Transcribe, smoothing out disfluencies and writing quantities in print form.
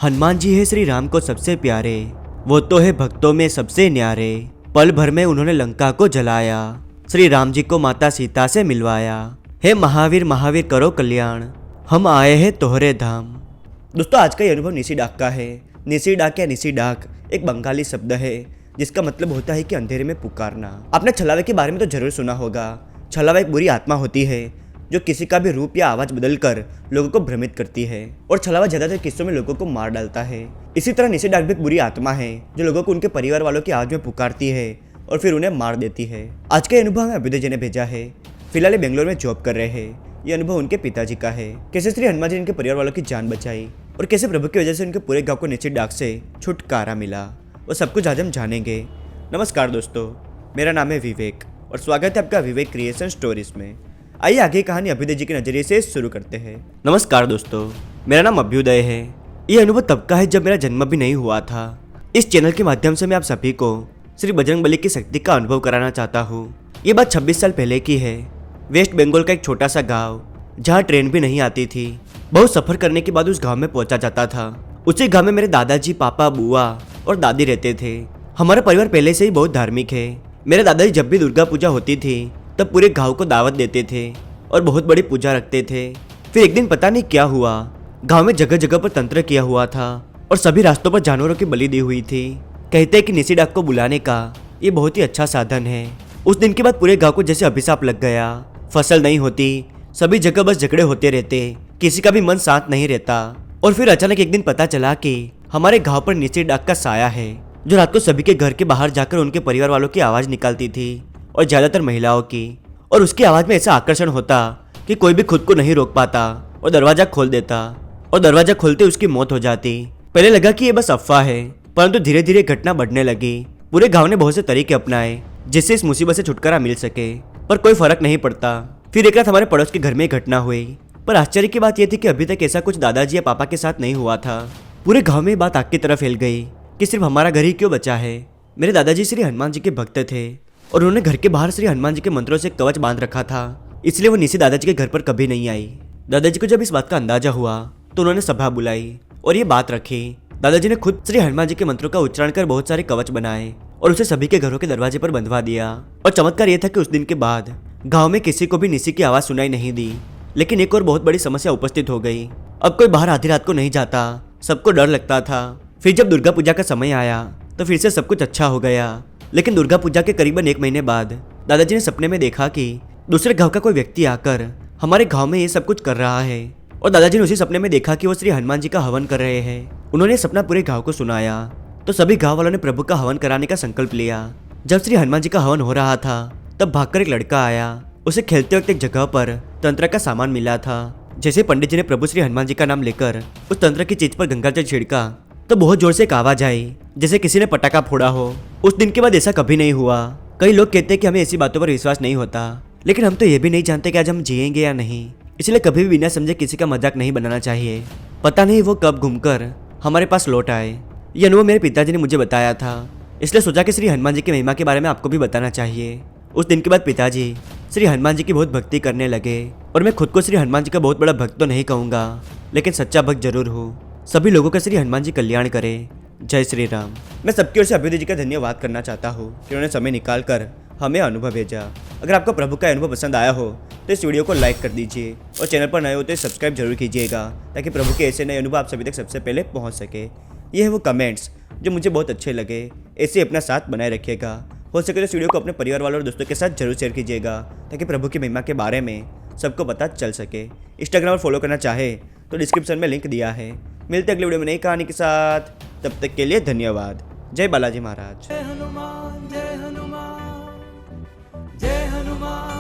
हनुमान जी है श्री राम को सबसे प्यारे, वो तो है भक्तों में सबसे न्यारे। पल भर में उन्होंने लंका को जलाया, श्री राम जी को माता सीता से मिलवाया। हे महावीर महावीर करो कल्याण, हम आए हैं तोहरे धाम। दोस्तों, आज का ये अनुभव निसी डाक का है। निसी डाक या निसी डाक एक बंगाली शब्द है जिसका मतलब होता है कि अंधेरे में पुकारना। आपने छलावे के बारे में तो जरूर सुना होगा। छलावा एक बुरी आत्मा होती है जो किसी का भी रूप या आवाज बदलकर लोगों को भ्रमित करती है और छलावा ज्यादातर किस्सों में लोगों को मार डालता है। इसी तरह निसी डाक भी एक बुरी आत्मा है जो लोगों को उनके परिवार वालों की आवाज में पुकारती है और फिर उन्हें मार देती है। आज का अनुभव हमें अभ्युदय जी ने भेजा है। फिलहाल बेंगलोर में जॉब कर रहे हैं। ये अनुभव उनके पिताजी का है। कैसे श्री हनुमान जी ने उनके परिवार वालों की जान बचाई और कैसे प्रभु की वजह से उनके पूरे गांव को निसी डाक से छुटकारा मिला, वो सब कुछ आज हम जानेंगे। नमस्कार दोस्तों, मेरा नाम है विवेक और स्वागत है आपका विवेक क्रिएशन स्टोरीज में। आइए आगे कहानी अभ्युदय जी के नजरिए से शुरू करते हैं। नमस्कार दोस्तों, मेरा नाम अभ्युदय है। ये अनुभव तब का है जब मेरा जन्म भी नहीं हुआ था। इस चैनल के माध्यम से मैं आप सभी को श्री बजरंगबली की शक्ति का अनुभव कराना चाहता हूँ। ये बात 26 साल पहले की है। वेस्ट बंगाल का एक छोटा सा गाँव जहाँ ट्रेन भी नहीं आती थी। बहुत सफर करने के बाद उस गाँव में पहुंचा जाता था। उसी गाँव में मेरे दादाजी, पापा, बुआ और दादी रहते थे। हमारा परिवार पहले से ही बहुत धार्मिक है। मेरे दादाजी जब भी दुर्गा पूजा होती थी तब पूरे गांव को दावत देते थे और बहुत बड़ी पूजा रखते थे। फिर एक दिन पता नहीं क्या हुआ, गांव में जगह जगह पर तंत्र किया हुआ था और सभी रास्तों पर जानवरों की बलि दी हुई थी। कहते हैं कि निसी डाक को बुलाने का ये बहुत ही अच्छा साधन है। उस दिन के बाद पूरे गाँव को जैसे अभिशाप लग गया। फसल नहीं होती, सभी जगह बस झगड़े होते रहते, किसी का भी मन शांत नहीं रहता। और फिर अचानक एक दिन पता चला कि हमारे गाँव पर निसी डाक का साया है जो रात को सभी के घर के बाहर जाकर उनके परिवार वालों की आवाज निकालती थी और ज्यादातर महिलाओं की। और उसकी आवाज में ऐसा आकर्षण होता कि कोई भी खुद को नहीं रोक पाता और दरवाजा खोल देता और दरवाजा खोलते उसकी मौत हो जाती। पहले लगा कि ये बस अफवाह है, परंतु धीरे धीरे घटना बढ़ने लगी। पूरे गांव ने बहुत से तरीके अपनाए जिससे इस मुसीबत से छुटकारा मिल सके, पर कोई फर्क नहीं पड़ता। फिर एक रात हमारे पड़ोस के घर में घटना हुई, पर आश्चर्य की बात यह थी कि अभी तक ऐसा कुछ दादाजी या पापा के साथ नहीं हुआ था। पूरे गाँव में बात आग की तरफ फैल गई कि सिर्फ हमारा घर ही क्यों बचा है। मेरे दादाजी श्री हनुमान जी के भक्त थे और उन्होंने घर के बाहर श्री हनुमान जी के मंत्रों से कवच बांध रखा था, इसलिए वो निसी दादाजी के घर पर कभी नहीं आई। दादाजी को जब इस बात का अंदाजा हुआ तो उन्होंने सभा बुलाई और ये बात रखी। दादाजी ने खुद श्री हनुमान जी के मंत्रों का उच्चारण कर बहुत सारे कवच बनाए और उसे सभी के घरों के दरवाजे पर बंधवा दिया। और चमत्कार यह था कि उस दिन के बाद गाँव में किसी को भी निसी की आवाज सुनाई नहीं दी। लेकिन एक और बहुत बड़ी समस्या उपस्थित हो गई। अब कोई बाहर आधी रात को नहीं जाता, सबको डर लगता था। फिर जब दुर्गा पूजा का समय आया तो फिर से सब कुछ अच्छा हो गया। लेकिन दुर्गा पूजा के करीबन 1 महीने बाद दादाजी ने सपने में देखा कि दूसरे गांव का कोई व्यक्ति आकर हमारे गांव में ये सब कुछ कर रहा है। और दादाजी ने उसी सपने में देखा कि वो श्री हनुमान जी का हवन कर रहे हैं। उन्होंने सपना पूरे गाँव को सुनाया तो सभी गाँव वालों ने प्रभु का हवन कराने का संकल्प लिया। जब श्री हनुमान जी का हवन हो रहा था तब भागकर एक लड़का आया। उसे खेलते वक्त एक जगह पर तंत्र का सामान मिला था। जैसे पंडित जी ने प्रभु श्री हनुमान जी का नाम लेकर उस तंत्र की चीज पर गंगाजल छिड़का तो बहुत जोर से एक आवाज आई जैसे किसी ने पटाखा फोड़ा हो। उस दिन के बाद ऐसा कभी नहीं हुआ। कई लोग कहते हैं कि हमें ऐसी बातों पर विश्वास नहीं होता, लेकिन हम तो ये भी नहीं जानते कि आज हम जिएंगे या नहीं। इसलिए कभी भी बिना समझे किसी का मजाक नहीं बनाना चाहिए। पता नहीं वो कब घूमकर हमारे पास लौट आए। ये अनुभव मेरे पिताजी ने मुझे बताया था, इसलिए सोचा कि श्री हनुमान जी की महिमा के बारे में आपको भी बताना चाहिए। उस दिन के बाद पिताजी श्री हनुमान जी की बहुत भक्ति करने लगे और मैं खुद को श्री हनुमान जी का बहुत बड़ा भक्त तो नहीं कहूँगा, लेकिन सच्चा भक्त जरूर हूँ। सभी लोगों का श्री हनुमान जी कल्याण करे। जय श्री राम। मैं सबकी ओर से अभ्युदय जी का धन्यवाद करना चाहता हूँ कि उन्होंने समय निकाल कर हमें अनुभव भेजा। अगर आपको प्रभु का अनुभव पसंद आया हो तो इस वीडियो को लाइक कर दीजिए और चैनल पर नए हो तो सब्सक्राइब जरूर कीजिएगा ताकि प्रभु के ऐसे नए अनुभव आप सभी तक सबसे पहले पहुँच सके। ये है वो कमेंट्स जो मुझे बहुत अच्छे लगे। ऐसे ही अपना साथ बनाए रखिएगा। हो सके तो इस वीडियो को अपने परिवार वालों और दोस्तों के साथ जरूर शेयर कीजिएगा ताकि प्रभु की महिमा के बारे में सबको पता चल सके। इंस्टाग्राम पर फॉलो करना चाहे तो डिस्क्रिप्शन में लिंक दिया है। मिलते अगले वीडियो में नई कहानी के साथ, तब तक के लिए धन्यवाद। जय बालाजी महाराज। जय हनुमान, जय हनुमान, जय हनुमान।